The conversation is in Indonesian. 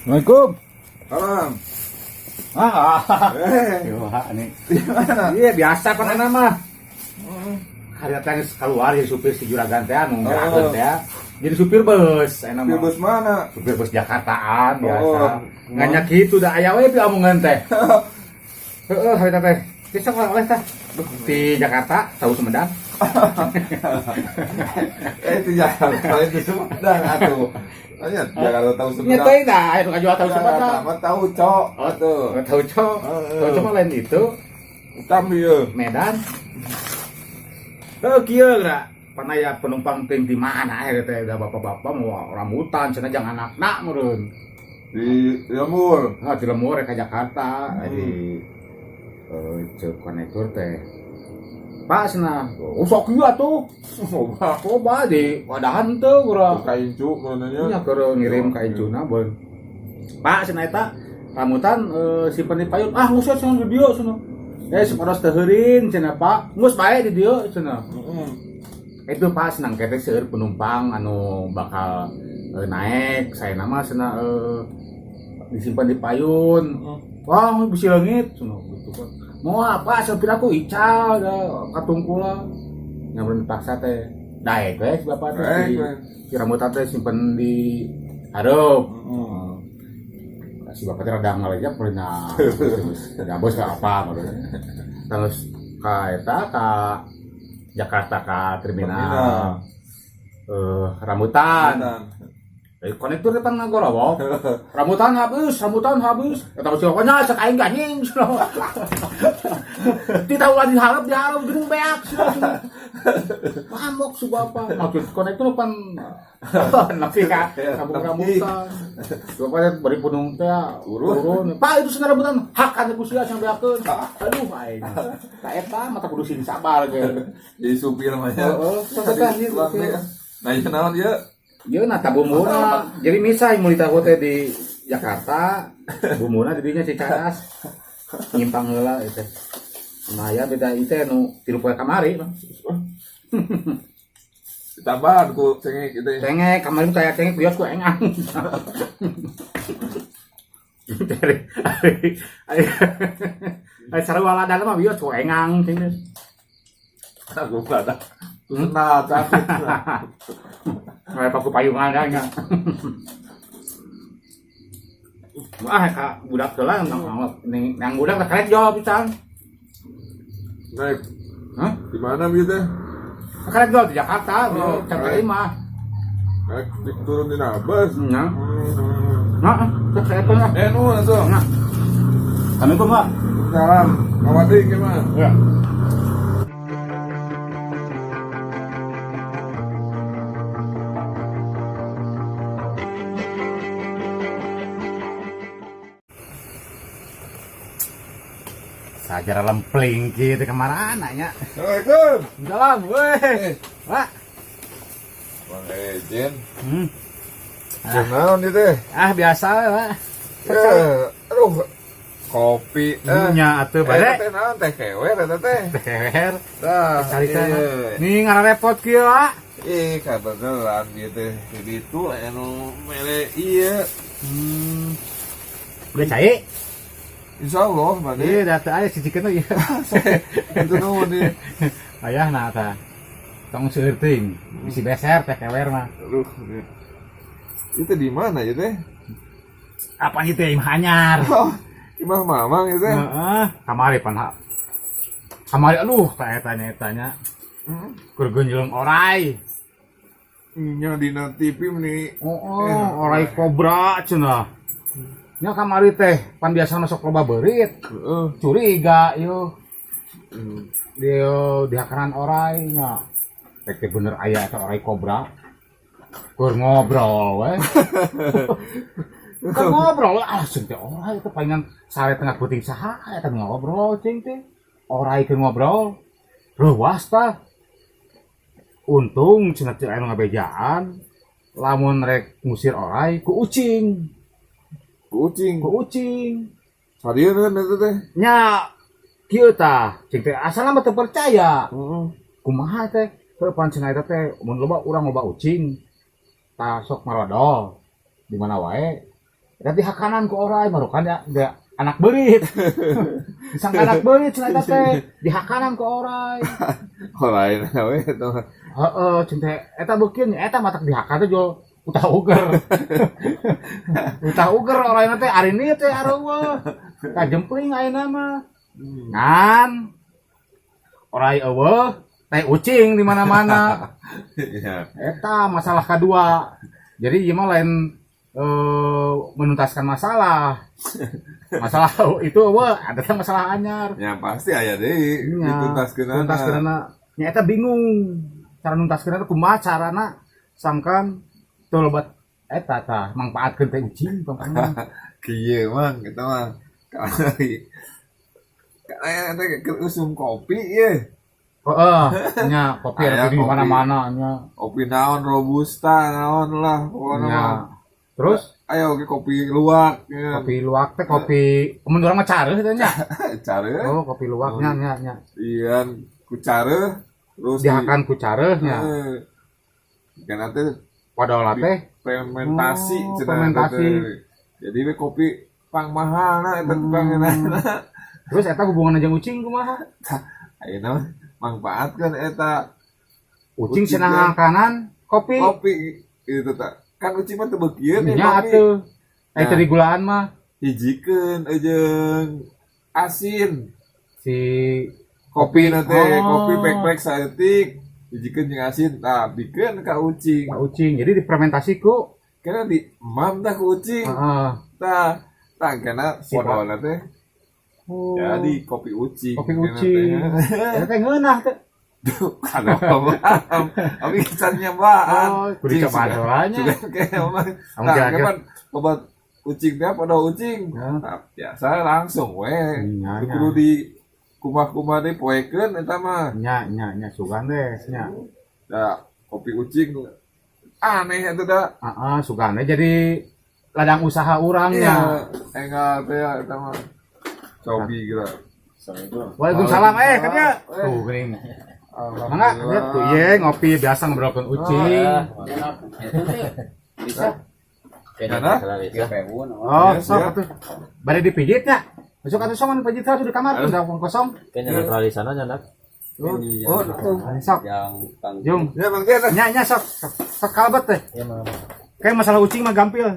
Assalamualaikum. Salam. Ini. Gimana? Iya biasa kan nama. Hari teh keluar jadi supir si juragan teh anu ngerakeun teh. Jadi supir bus, Di bus mana? Supir bus Jakartaan biasa. Oh. Nganya kitu da aya we omongan teh. Heeh, hari teh. Besok oleh teh. Di Jakarta, tahu Sumedang. Itu Jakarta itu Sumedang atuh. Tanya Jakarta tahu Nya Sumedang. teh dah, aya nu kajual tahu Sumedang. Sama tahu cok. Atuh. Tahu cok. Tahu cok mah lain itu. Hitam ieu. Medan. Kieu geura panaya penumpang ting di mana teh da bapak-bapak mau rambutan cenah jang anakna meureun. Di Lemur. Di Lemur ka Jakarta di cek konektor teh. Pak cenah, sok ieu atuh. Coba di wadahan teu geura. Kain cuk mananya. Nya keur ngirim ka incuna beun. Pak cenah eta rambutan simpen di payun. Ah geus cenah di dieu cenah. Separos teu heureun cenah Pak. Geus bae di dieu cenah. Itu Pak senang kete seueur penumpang anu bakal naik saya nama cenah disimpan di payun. Wah, bisi leungit cenah gitu kan. Mau apa sopir aku ical da katungkula. Nyamun dipaksa teh. Daek we si bapak teh. Si rambutan teh simpen di hareup. Si bapak teh rada ngalejak pernah. Ya bos ka apa terus ka eta ka Jakarta ka terminal. Rambutan. Dari konektor depan ngagorowok. Rambutan habis. Eta si pokoknya sakaing ganying. Ti tahu lagi diharap geuning beak. Pamok si bapak. Maksud konektor depan nepi ka kampung rambutan. Bapak bari penumpang teh turun. Pak itu cenah rambutan hak anu ku sia sang beakeun. Aduh aing. Ka eta mata kudu sing sabar ge. Jadi supir mah ya. Heeh, sakit Nah, ieu naon ieu? Dia nata bumuna, jadi misah mau ditahu teh di Jakarta, bumuna di dinya Cicadas, nyimpang heula itu. Nah ya beda itu nu tilu poe kamari, Ditambahan ku cengek kitu. cengek kamari kayak cengek bios ku engang. Ay sarua ladang mah bios ku engang cengek. Aku ada. Nah, tapi Kayak paku payungan nya. Wah, ka budak teh lah nang budak teh karek jawab pisan. naik Hah? di mana gitu? Karek jawab di Jakarta, di Jakarta 5. Naik turun di Nabas. Nah, nah, saya pun lah. Nu langsung. Nah, kami pun lah. Salam. Awadi gimana? Ya. Sajar lempling gitu kemana anaknya. Assalamualaikum. Salam, weh. Pak. Bang Ejen. Ah. Naon ieu teh? Biasa we, Pak. Aduh. Kopi. Nya atuh bade. Teh naon teh kewer eta teh? Teher. Tah. Cari teh. Nih ngarepot kieu, Pak. Kabetulan gitu. Di itu anu mele ieu. Udah cai. Insyaallah bade. Iya, data aya cicikeun ieu. Itu nuhun nih. Ayah nah tah. Tong seueur teuing. Bisi beser teh kewer mah. Aduh. Itu di mana ya teh? Apa itu imah anyar? Oh, imah mamang itu teh. Heeh, kamari pan ha. Kamari aduh tanya. Keur geunjeuleng orai. Nya dina TV meni. Orai kobra cenah. Nya kamari teh pan biasa masuk loba beurit. Curiga ieu. Dia dihakaran orai nya. Teh bener aya eta orai kobra. Keur ngobrol we. Keur ngobrol cing teh orai teh palingan sare tengah puting saha eta ngobrol cing teh. Orai keur ngobrol. Reuwas tah. Untung cenah teu aya ngabejaan. Lamun rek ngusir orai ku ucing. Hadieu kan eta teh. Nya kieu tah, cing teh asalna mah teu percaya. Kumaha teh? Teu pan cenah eta teh mun loba urang loba ucing. Tah sok marodol. Di mana wae. Tapi hakanan ku orai baru kan ya anak berit. Sang anak berit cenah eta teh dihakanan ku orai. Lain we eta. Heeh, cinta eta beukeun eta matak dihakan teh jual utah uger. Utah uger orangna teh ari ini teh areueuh. Ka jempling ayeuna mah. Ngan orai eueuh teh ucing di mana-mana. Iya. Eta masalah kedua. Jadi ieu mah lain menuntaskan masalah. Masalah itu eueuh ada teh masalah anyar. Ya pasti aya deui dituntaskeunana. Tuntaskeunana. Nya eta bingung cara nuntaskeunana kumaha carana sangkan teu lobat eta tah mangpaatkeun teh ucing pangkana. Kieu mah kita mah karena eta usum kopi ye. Heeh, nya kopi ada di mana-mana nya. Kopi naon robusta naon lah pokona mah. Terus Ayo ke kopi luwak ya. kopi luwak teh kopi mun urang mah careuh teh nya. Careuh. Oh, kopi luwak nya. Iya, ku careuh terus Dihakan ku careuh nya. Kana teh Padahal teh fermentasi cenah fermentasi. teh. Jadi we kopi pang mahalna eta tukangna. Terus eta hubunganna jeung ucing kumaha? Ayeuna mangpaatkeun eta Ucing cenah kanan kopi. kopi itu tak. Kan ucing mah teu beukieun Nya atuh. Eta di gulaan mah hijikeun jeung asin. si Kopi nanti Oh. kopi pek-pek saeutik hijikeun jeung asin tah bikeun ka ucing. Pak ucing. Jadi difermentasi ku Karena di emam tah ku ucing. heeh. Tah kana podolna teh Oh. jadi kopi ucing. Kopi Kana ucing. teh. Eta teh ngeunah teh. Duh, kana paham. Abi kesannya baan. Oh, kudu coba doanya. Sudah kayak mah. Kamu Nah, jaga. kan obat ucing teh pada ucing. Ya. Nah, biasa langsung we. Nya, nya. Kudu di kumah-kumah teh poekeun eta mah. Nya sugan teh nya. Da kopi ucing aneh eta da. Heeh, sugan teh jadi ladang usaha urangnya. Enggak teh eta mah. Cobi gitu. Waalaikumsalam kerja. Tuh geuning. Mangga lihat tuh ye ngopi biasa ngobrolkeun ucing. Bisa. Mana? Oh, Ya, sok siap. atuh. Bade dipijit nya. Besok atuh songan pijit di kamar udah kosong. Kayaknya netral di sana nyandak. Oh, Sok. Yang tang. Jung. ya Bang Tian. Nya sok kalebet teh. Ya, Mang. Kayak masalah ucing mah gampil.